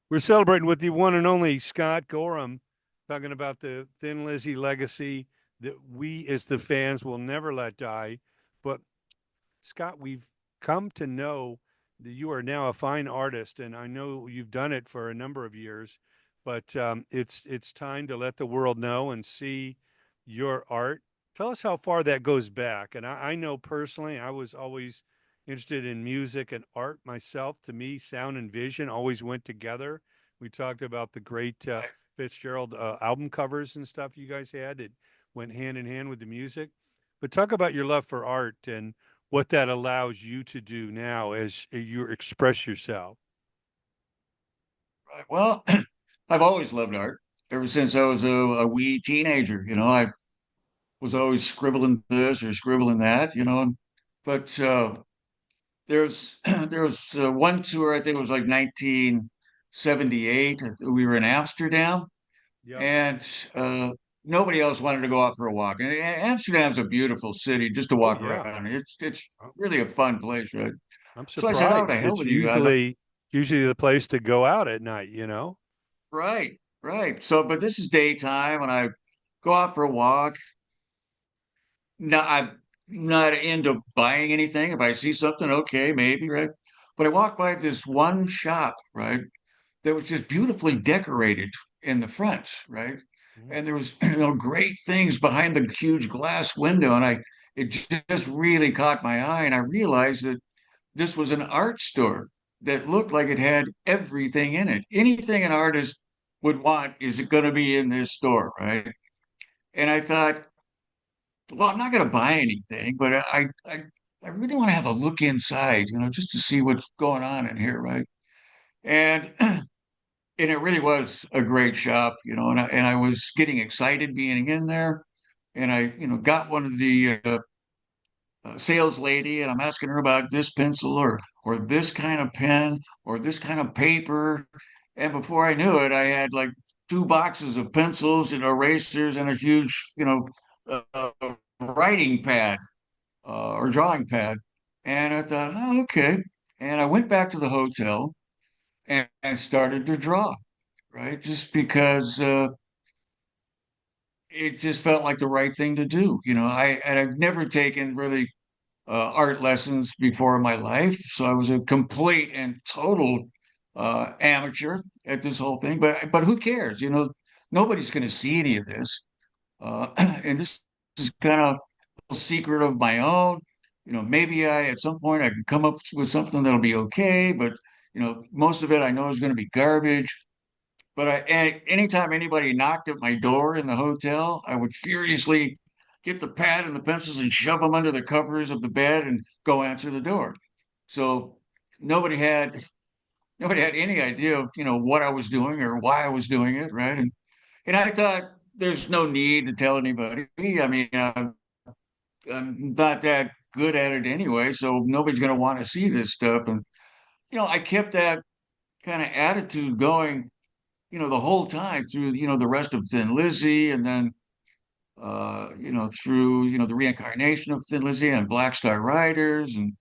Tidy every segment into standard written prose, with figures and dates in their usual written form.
We're celebrating with the one and only Scott Gorham, talking about the Thin Lizzy legacy that we, as the fans, will never let die. But Scott, we've come to know that you are now a fine artist, and I know you've done it for a number of years. But it's time to let the world know and see your art. Tell us how far that goes back. And I know personally, I was always interested in music and art myself. To me, sound and vision always went together. We talked about the great Right. Fitzgerald album covers and stuff you guys had. It went hand in hand with the music. But talk about your love for art and what that allows you to do now as you express yourself. Right. Well, I've always loved art ever since I was a wee teenager. I was always scribbling this or scribbling that. But there's there was one tour. I think it was like 1978. We were in Amsterdam, Yep. and nobody else wanted to go out for a walk. And Amsterdam's a beautiful city just to Oh walk yeah. around. It's I'm really a fun place, right? I'm So I said, "Oh, to surprised. hell It's with you guys." usually the place to go out at night, Right, right. So, but this is daytime, and I go out for a walk. No, I'm not into buying anything. If I see something, okay, maybe, right? But I walked by this one shop, right, that was just beautifully decorated in the front, right? Mhm. And there was, great things behind the huge glass window, and it just really caught my eye, and I realized that this was an art store that looked like it had everything in it. Anything an artist would want is going to be in this store, right? And I thought, well, I'm not going to buy anything, but I really want to have a look inside, just to see what's going on in here, right? And and it really was a great shop, and I was getting excited being in there, and I, got one of the sales lady, and I'm asking her about this pencil or this kind of pen or this kind of paper, and before I knew it, I had like two boxes of pencils and erasers and a huge, uh, writing pad or drawing pad. And I thought, oh, okay. And I went back to the hotel and started to draw, right? Just because it just felt like the right thing to do. I've never taken really art lessons before in my life, so I was a complete and total amateur at this whole thing. But who cares? Nobody's going to see any of this. And this is kind of a secret of my own. Maybe at some point I can come up with something that'll be okay, but most of it I know is going to be garbage. But anytime anybody knocked at my door in the hotel, I would furiously get the pad and the pencils and shove them under the covers of the bed and go answer the door. So nobody had nobody had any idea of what I was doing or why I was doing it, right? And I thought there's no need to tell anybody. I mean, I'm not that good at it anyway, so nobody's going to want to see this stuff. And I kept that kind of attitude going, the whole time through, the rest of Thin Lizzy, and then through, the reincarnation of Thin Lizzy and Black Star Riders, and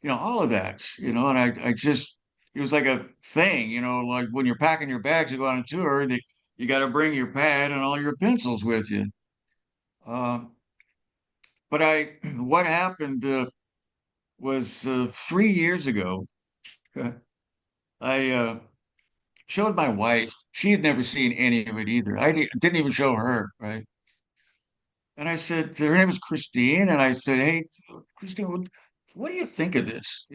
all of that, and I just it was like a thing, like when you're packing your bags to go on a tour, that you got to bring your pad and all your pencils with you. Um, but what happened was 3 years ago. I showed my wife. She had never seen any of it either. Didn't even show her, right? And I said, her name is Christine. And I said, hey, Christine, what do you think of this?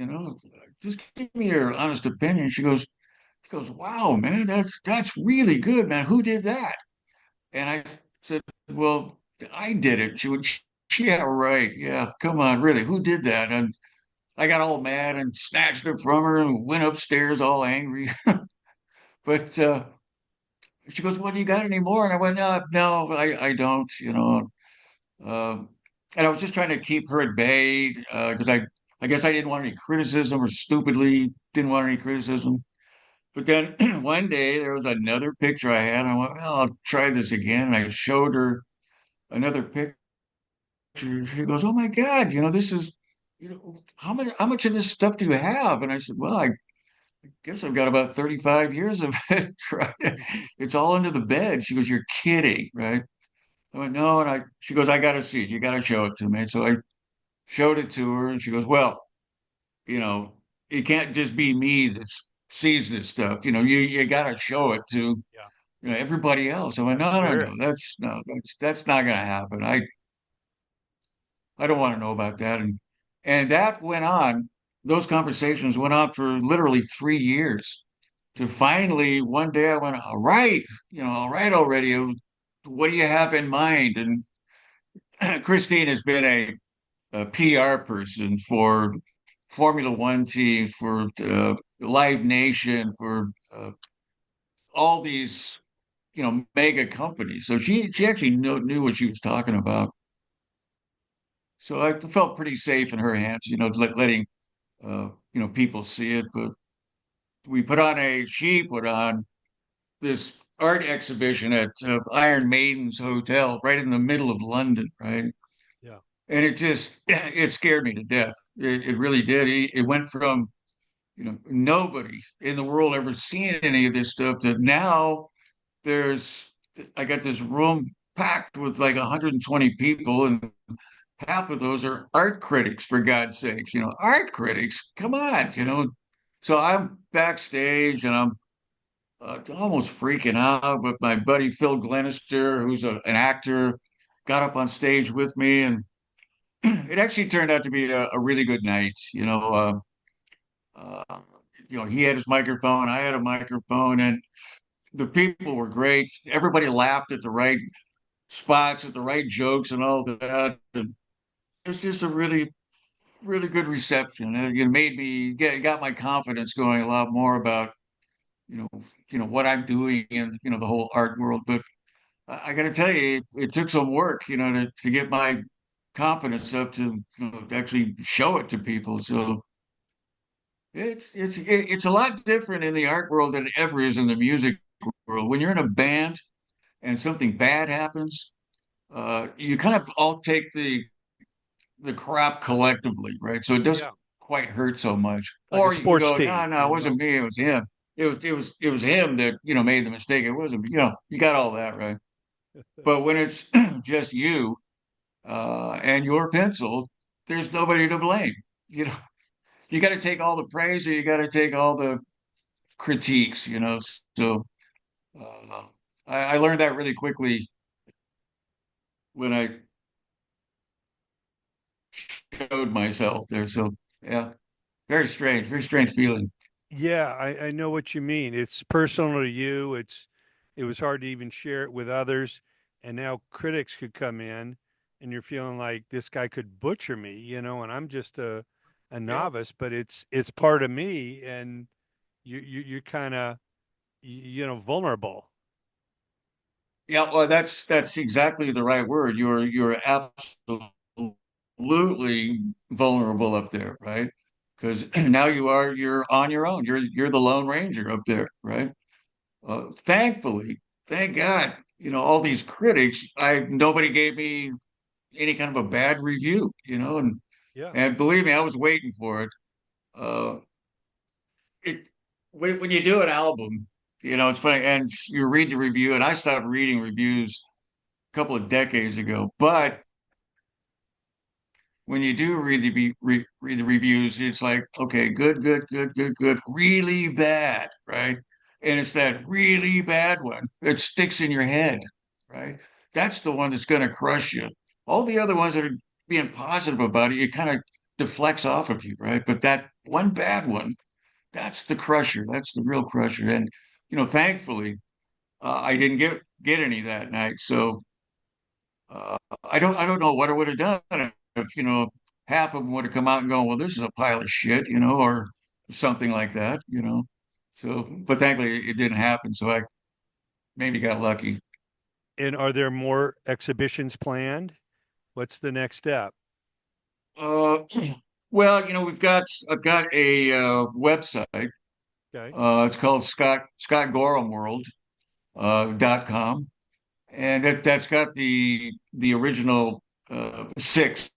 Just give me your honest opinion. She goes, wow, man, that's really good, man. Who did that? And I said, well, I did it. She would, yeah, right. Yeah, come on, really, who did that? And I got all mad and snatched it from her and went upstairs all angry. But she goes, well, do you got any more? And I went, no, no, I don't, Um, and I was just trying to keep her at bay because I guess I didn't want any criticism or stupidly didn't want any criticism. But then one day there was another picture I had. And I went, well, I'll try this again. And I showed her another picture. She goes, oh my God, this is, how much of this stuff do you have? And I said, well, Guess I've got about 35 years of it. Right? It's all under the bed. She goes, you're kidding, right? I went, no. And she goes, I got to see it. You got to show it to me. So I showed it to her and she goes, well, you know, it can't just be me that sees this stuff. You got to show it to, Yeah. everybody else. I went, Yeah. no, no, Share no, it. that's not going to happen. I don't want to know about that. And that went on. Those conversations went on for literally 3 years. To finally one day I went, all right, all right already. What do you have in mind? And Christine has been a PR person for Formula One teams, for Live Nation, for all these mega companies. So she actually knew what she was talking about. So I felt pretty safe in her hands, letting people see it. But she put on this art exhibition at Iron Maiden's Hotel right in the middle of London, right? Yeah. And it scared me to death. It really did. It went from, nobody in the world ever seen any of this stuff to now there's, I got this room packed with like 120 people, and half of those are art critics, for God's sakes. Art critics, come on. So I'm backstage and I'm almost freaking out. But my buddy Phil Glenister, who's an actor, got up on stage with me, and it actually turned out to be a really good night. Uh, he had his microphone, I had a microphone, and the people were great. Everybody laughed at the right spots, at the right jokes, and all that. And it was just a really, really good reception. It made me got my confidence going a lot more about you know what I'm doing in the whole art world. But I got to tell you, it took some work, to get my confidence up to actually show it to people. So it's a lot different in the art world than it ever is in the music world. When you're in a band and something bad happens, you kind of all take the crap collectively, right? So it doesn't Yeah. quite hurt so much. Like a Or you can sports go, no, team, no, it wasn't me, it was him. It was him that made the mistake. It wasn't, you got all that right. But when it's just you and your pencil, there's nobody to blame. You know, you got to take all the praise or you got to take all the critiques. So uh, I learned that really quickly when I showed myself there. So yeah, very strange feeling. Yeah, I know what you mean. It's personal to you. It was hard to even share it with others. And now critics could come in and you're feeling like this guy could butcher me, and I'm just a Yeah. novice, but it's part of me and you're kind of vulnerable. Yeah, well, that's exactly the right word. You're absolutely vulnerable up there, right? Because now you're on your own. You're the Lone Ranger up there, right? Thankfully, thank God, all these critics, I nobody gave me any kind of a bad review, and Yeah. believe me, I was waiting for it. Uh, it when you do an album, it's funny, and you read the review, and I stopped reading reviews couple of decades ago. Yeah. But when you do read the reviews, it's like, okay, good, good, good, good, good, really bad, right? And it's that really bad one that sticks in your head, right? That's the one that's going to crush you. All the other ones that are being positive about it, it kind of deflects off of you, right? But that one bad one, that's the crusher. That's the real crusher. And thankfully, I didn't get any that night. So I don't know what I would have done if half of them would have come out and gone, well, this is a pile of shit, or something like that. So, but thankfully it didn't happen. So I maybe got lucky. And are there more exhibitions planned? What's the next step? Uh, well, I've got a website. Okay. It's called Scott Gorham World .com, and that's got the original six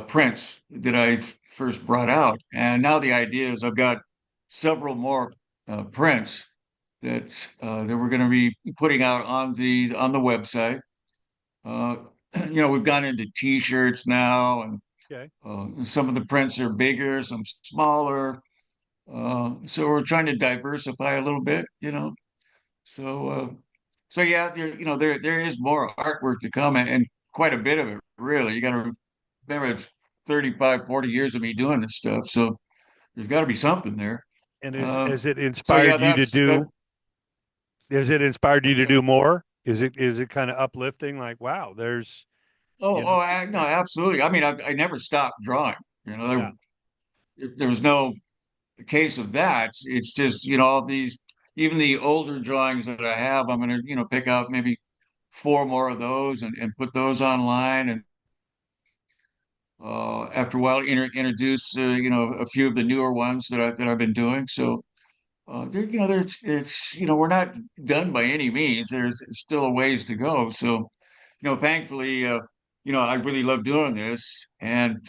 prints that I first brought out. And now the idea is I've got several more prints that we're going to be putting out on the website. Uh, we've gone into T-shirts now, and Okay. some of the prints are bigger, some smaller. So we're trying to diversify a little bit, So, so yeah, there is more artwork to come, and quite a bit of it, really. You got to remember it's 35, 40 years of me doing this stuff, so there's got to be something there. And is Uh, has it so yeah, inspired you to that's that. do? Has it inspired you to Yeah. do more? Is it kind of uplifting? Like, wow, there's No, absolutely. I mean, I never stopped drawing. You know, yeah. there was no case of that. It's just, all these, even the older drawings that I have, I'm going to, pick out maybe four more of those and put those online. And after a while, introduce, a few of the newer ones that I've been doing. So, we're not done by any means. There's still a ways to go. So, thankfully, I really love doing this, and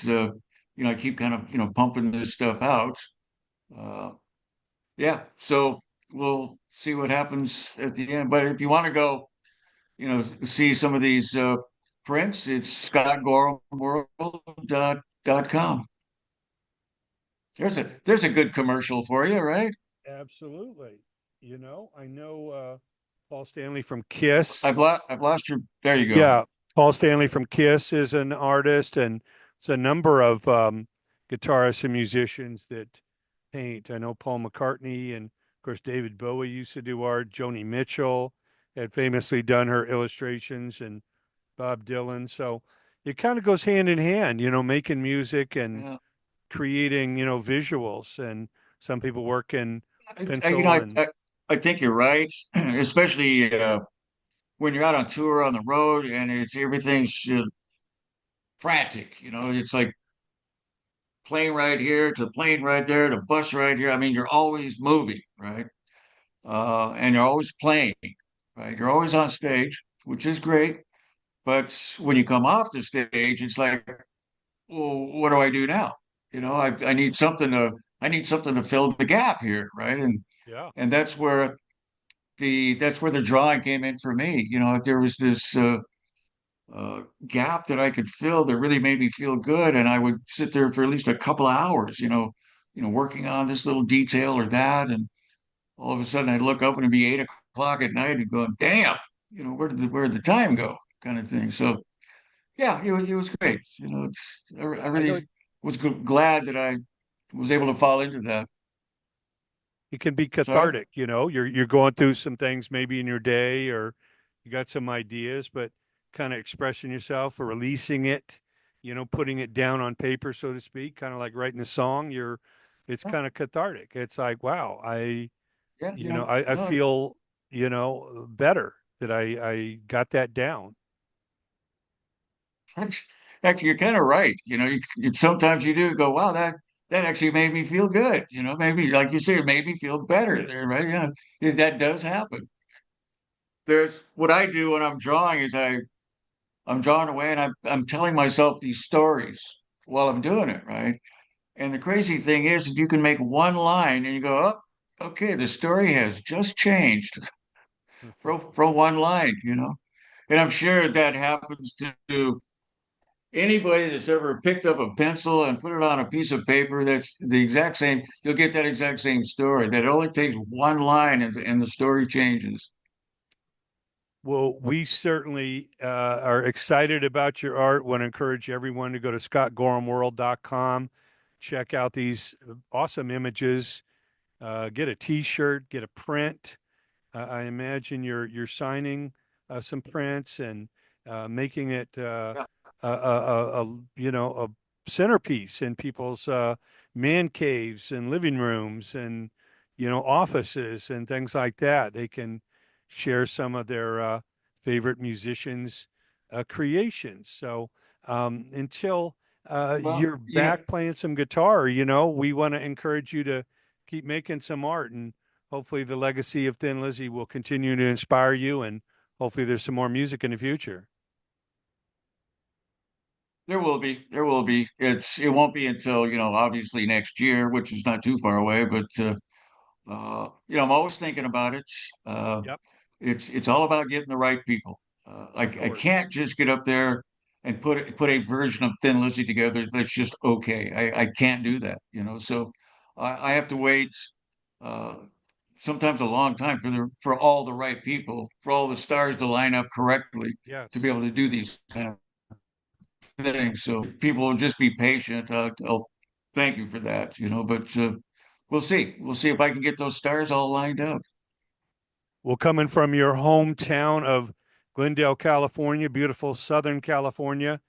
I keep kind of, pumping this stuff out. Uh, yeah, so we'll see what happens at the end. But if you want to go, see some of these prints, it's scottgorhamworld.com. There's a good commercial for you, right? Absolutely. I know Paul Stanley from Kiss. I've lost your. There you go. Yeah, Paul Stanley from Kiss is an artist, and it's a number of guitarists and musicians that paint. I know Paul McCartney, and of course David Bowie used to do art. Joni Mitchell had famously done her illustrations, and Bob Dylan. So it kind of goes hand in hand, making music and Yeah. creating, visuals. And some people work in I, you know, pencil I, and I I think you're right, especially when you're out on tour on the road and it's everything's frantic. It's like plane right here to plane right there to bus right here. I mean, you're always moving, right? And you're always playing, right? You're always on stage, which is great. But when you come off the stage, it's like, well, what do I do now? I need something to fill the gap here, right? yeah. And that's where the drawing came in for me. If there was this gap that I could fill that really made me feel good, and I would sit there for at least a couple of hours, working on this little detail or that, and all of a sudden I'd look up and it'd be 8 o'clock at night and going, damn, where did the time go, kind of thing. So yeah, it was great. I Yeah, I know really was glad that I was able to fall into that. it can be Sorry. cathartic, you're going through some things maybe in your day, or you got some ideas, but kind of expressing yourself or releasing it, putting it down on paper, so to speak, kind of like writing a song. It's Yeah, kind of cathartic. It's like, wow, yeah, yeah. I No, feel, better that I got that down. Actually, actually, you're kind of right. Sometimes you do go, wow, that actually made me feel good. Maybe like you say, it made me feel better there, right? Yeah, yeah, that does happen. There's what I do when I'm drawing is I'm drawing away and I'm telling myself these stories while I'm doing it, right? And the crazy thing is that you can make one line and you go, oh, okay, the story has just changed from one line, And I'm sure that happens to anybody that's ever picked up a pencil and put it on a piece of paper, that's the exact same. You'll get that exact same story. That it only takes one line and the story changes. Well, we certainly are excited about your art. Want to encourage everyone to go to scottgorhamworld.com, check out these awesome images, get a T-shirt, get a print. I imagine you're signing some prints and making it Yeah. a centerpiece in people's man caves and living rooms and offices and things like that. They can share some of their favorite musicians' creations. So until Well, you're back playing some guitar, we want to encourage you to keep making some art, and hopefully the legacy of Thin Lizzy will continue to inspire you, and hopefully there's some more music in the future. there will be. It won't be until, obviously next year, which is not too far away, but I'm always thinking about it. Yep, It's all about getting the right people. of I course. can't just get up there and put a version of Thin Lizzy together that's just okay. I can't do that, So I have to wait uh, sometimes a long time for all the right people, for all the stars to line up correctly to Yes. be able to do these kind of things. So people will just be patient. I'll thank you for that, But we'll see. We'll see if I can get those stars all lined up. Well, coming from your hometown of Glendale, California, beautiful Southern California,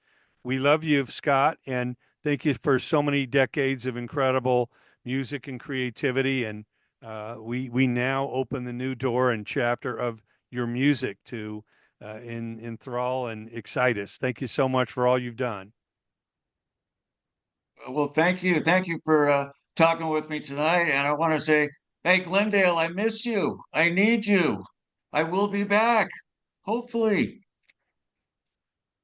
we love you, Scott, and thank you for so many decades of incredible music and creativity. And we now open the new door and chapter of your music to enthrall and excite us. Thank you so much for all you've done. Well, thank you. Thank you for talking with me tonight. And I want to say, hey, Glendale, I miss you. I need you. I will be back, hopefully.